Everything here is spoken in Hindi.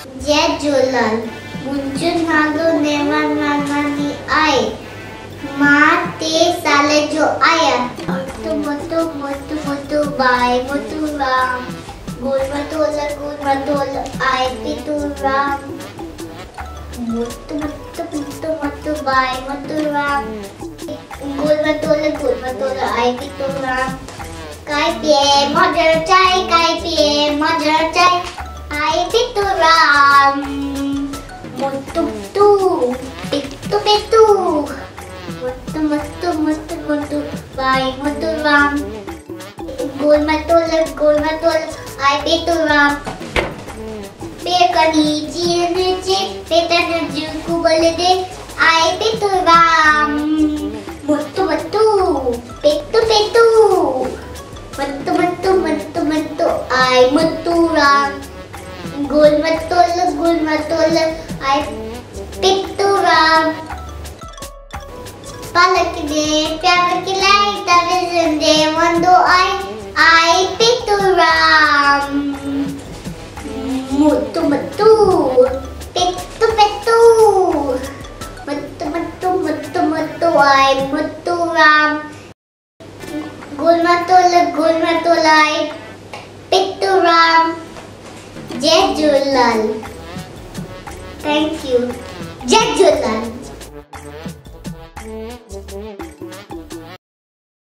जय झूलेलाल। मुंहिंजो नालो नेवान नानानी आहे। मां 3 साल जो आहियां। मोटू बाई मोटू राम गोल मटोल आई पितू राम। मोटू बाई मोटू राम गोल मटोल आई पितू राम। काय पिए मजा चाय आई पितू राम। मोटू पितू मोटू बाई मोटू राम गोल मटोल आई पितू राम। बेकनी जीने पेटन जुकू बोले दे आई पितू राम। मोटू पितू मत्तू आई मोटू राम। गोल मटोल आई पितू राम। पालक दे प्यार खिलाई तवे जिंदे वंदो आई पितू राम। मोटू पितू आई मोटू राम। गोल मटोल आई पितू राम। जय झूलेलाल। Thank you. जय झूलेलाल।